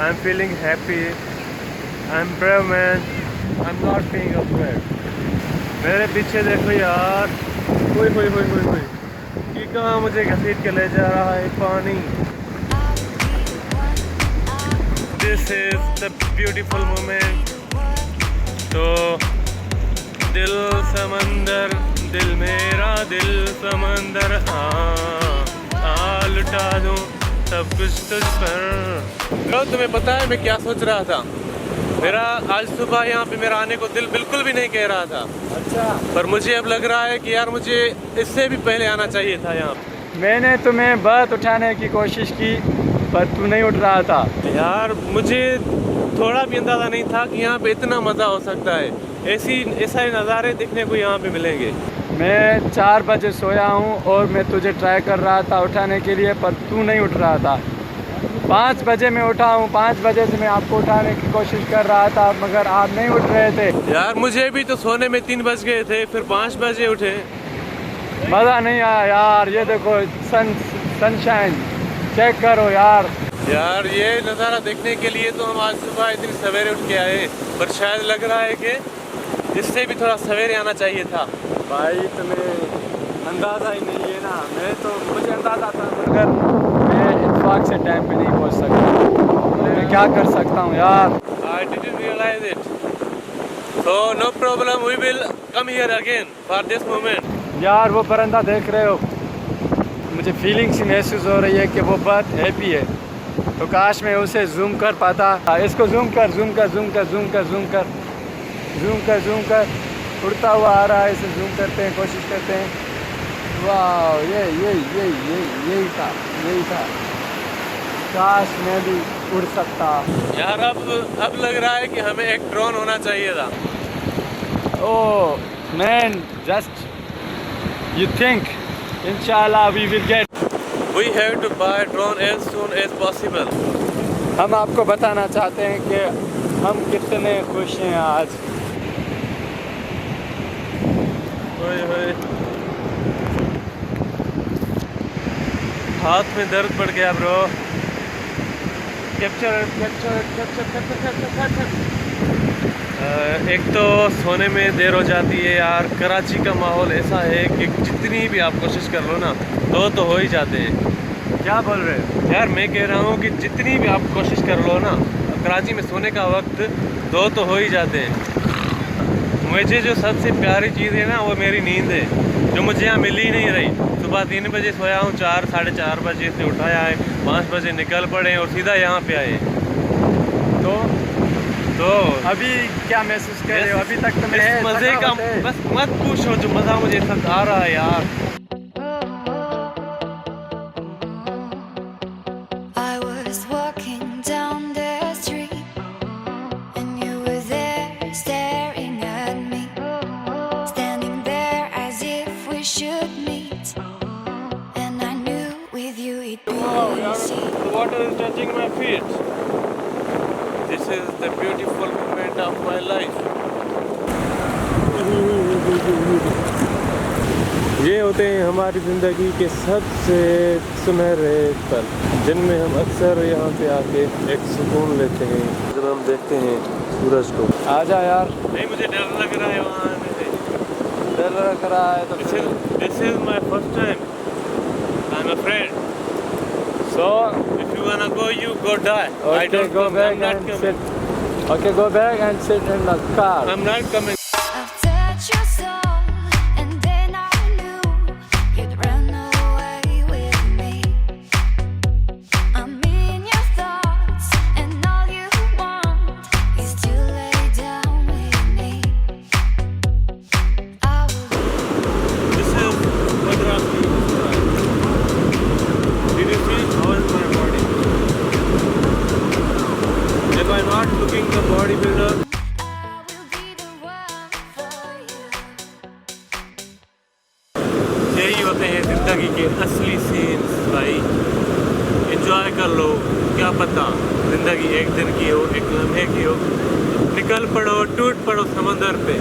I'm feeling happy. I'm brave man. I'm not being afraid. मेरे पीछे देखो यार, हुई हुई हुई हुई हुई कि कहाँ मुझे घसीट के ले जा रहा है पानी। This is the beautiful moment. तो दिल समंदर, दिल मेरा दिल समंदर, आ लुटा दूँ सब कुछ तुझ पर। तो तुम्हें पता है मैं क्या सोच रहा था? मेरा आज सुबह यहाँ पे मेरा आने को दिल बिल्कुल भी नहीं कह रहा था। अच्छा, पर मुझे अब लग रहा है कि यार मुझे इससे भी पहले आना चाहिए था यहाँ। मैंने तुम्हें बहुत उठाने की कोशिश की पर तू नहीं उठ रहा था। यार मुझे थोड़ा भी अंदाज़ा नहीं था कि यहाँ पे इतना मज़ा हो सकता है, ऐसा नज़ारे देखने को यहाँ पे मिलेंगे। मैं 4 बजे सोया हूँ और मैं तुझे ट्राई कर रहा था उठाने के लिए पर तू नहीं उठ रहा था। 5 बजे मैं उठा हूँ, 5 बजे से मैं आपको उठाने की कोशिश कर रहा था मगर आप नहीं उठ रहे थे। यार मुझे भी तो सोने में 3 बज गए थे, फिर 5 बजे उठे। मज़ा नहीं आया यार। ये देखो सनशाइन चेक करो यार। यार ये नज़ारा देखने के लिए तो हम आज सुबह इतनी सवेरे उठ के आए, पर शायद लग रहा है कि इससे भी थोड़ा सवेरे आना चाहिए था। भाई तुम्हें अंदाज़ा ही नहीं है ना। मुझे अंदाज़ा था मगर मैं इत्तेफाक से टाइम पे नहीं पहुंच सकता। मैं क्या कर सकता हूं यार। I didn't realize it. So no problem, we will come here again for this moment. यार वो परिंदा देख रहे हो, मुझे फीलिंग सी महसूस हो रही है कि वो बहुत हैप्पी है। तो काश मैं उसे जूम कर पाता। इसको जूम कर जूम कर जूम कर जूम कर जूम कर जूम कर जूम कर उड़ता हुआ आ रहा है। इसे जूम करते हैं, कोशिश करते हैं। वाह, यही था। काश मैं भी उड़ सकता। यार अब लग रहा है कि हमें एक ड्रोन होना चाहिए था। Oh man, just you think इंशाल्लाह we will get. We have to buy drone as soon as possible. हम आपको बताना चाहते हैं कि हम कितने खुश हैं आज। ओए हाथ में दर्द पड़ गया ब्रो। कैप्चर। एक तो सोने में देर हो जाती है यार। कराची का माहौल ऐसा है कि जितनी भी आप कोशिश कर लो ना तो हो ही जाते हैं। क्या बोल रहे हो यार? मैं कह रहा हूँ कि जितनी भी आप कोशिश कर लो ना, कराची में सोने का वक्त तो हो ही जाते हैं। मुझे जो सबसे प्यारी चीज़ है ना वो मेरी नींद है, जो मुझे यहाँ मिल ही नहीं रही। सुबह 3 बजे सोया हूँ, 4 साढ़े 4 बजे से उठाया है, 5 बजे निकल पड़े और सीधा यहाँ पे आए। तो अभी क्या महसूस कर रहे हो? अभी तक तो मैं मज़े का बस मत पूछो, जो मज़ा मुझे इस वक्त आ रहा है यार। The water is touching my feet. This is the beautiful moment of my life. ये होते हैं हमारी ज़िंदगी के सबसे सुनहरे पल, जिनमें हम अक्सर यहाँ पे आके एक सुकून लेते हैं जब हम देखते हैं सूरज को। आजा यार। नहीं, मुझे डर लग रहा है वहाँ आने से। डर लग रहा है तो This is my first time. I'm afraid. So if you wanna go, you go die. okay, I don't go come. back I'm not and coming. sit. Okay, go back and sit in the car. I'm not coming. यही होते हैं ज़िंदगी के असली scenes भाई। Enjoy कर लो, क्या पता ज़िंदगी एक दिन की हो, एक लम्हे की हो। निकल पड़ो, टूट पड़ो समंदर पे।